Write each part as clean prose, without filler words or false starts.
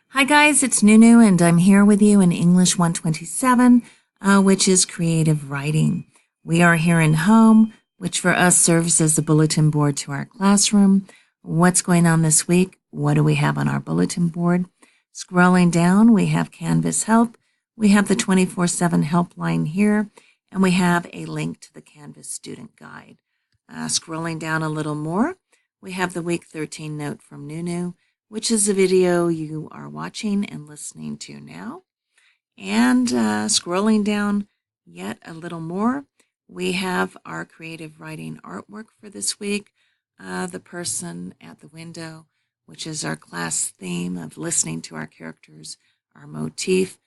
Hi guys, it's Nunu and I'm here with you in English 127, which is creative writing. We are here in home, which for us serves as the bulletin board to our classroom. What's going on this week? What do we have on our bulletin board? Scrolling down, we have Canvas Help. We have the 24/7 helpline here, and we have a link to the Canvas student guide. Scrolling down a little more, we have the week 13 note from Nunu, which is the video you are watching and listening to now. And scrolling down yet a little more, we have our creative writing artwork for this week, the person at the window, which is our class theme of listening to our characters, our motif.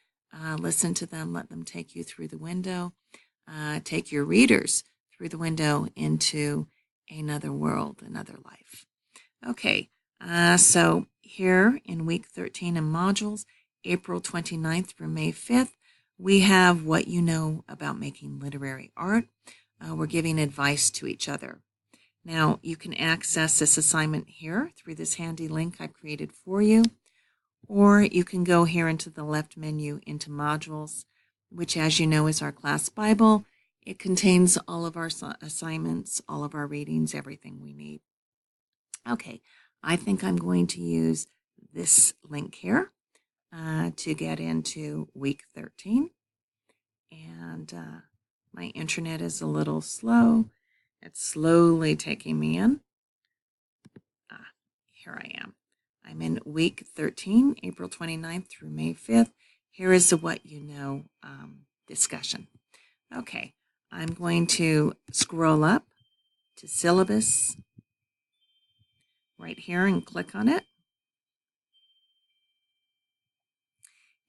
Listen to them, let them take you through the window, take your readers through the window into another world, another life. Okay, so here in week 13 in modules, April 29th through May 5th, we have what you know about making literary art. We're giving advice to each other. Now, you can access this assignment here through this handy link I've created for you, or you can go here into the left menu into modules, which, as you know, is our class Bible. It contains all of our assignments, all of our readings, everything we need. Okay, I think I'm going to use this link here to get into week 13. And my internet is a little slow. It's slowly taking me in. Here I am. I'm in week 13, April 29th through May 5th. Here is the What You Know discussion. Okay, I'm going to scroll up to syllabus right here and click on it.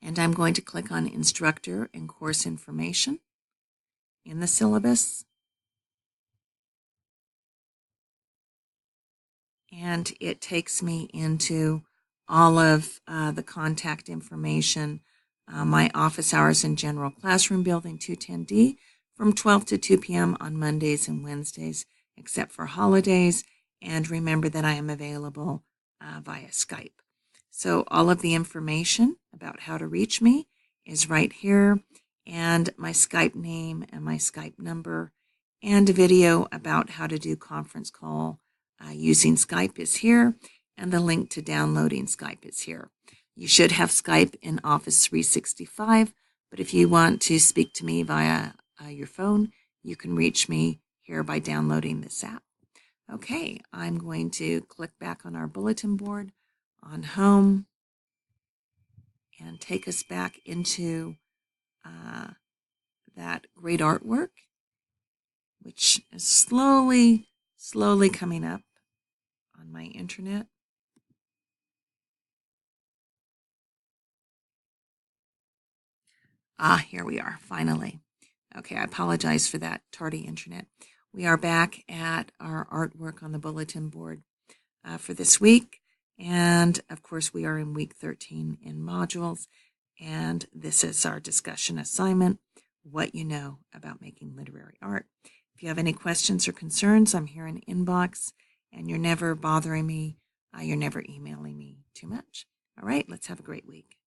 And I'm going to click on instructor and course information in the syllabus. And it takes me into all of the contact information, my office hours in General Classroom Building 210D from 12 to 2 p.m. on Mondays and Wednesdays, except for holidays. And remember that I am available via Skype. So all of the information about how to reach me is right here, and my Skype name and my Skype number, and a video about how to do conference call using Skype is here, and the link to downloading Skype is here. You should have Skype in Office 365, but if you want to speak to me via your phone, you can reach me here by downloading this app. Okay, I'm going to click back on our bulletin board on home and take us back into that great artwork, which is slowly coming up on my internet. Here we are, finally. Okay, I apologize for that tardy internet. We are back at our artwork on the bulletin board for this week. And of course, we are in week 13 in modules. And this is our discussion assignment, what you know about making literary art. If you have any questions or concerns, I'm here in inbox, and you're never bothering me. You're never emailing me too much. All right, let's have a great week.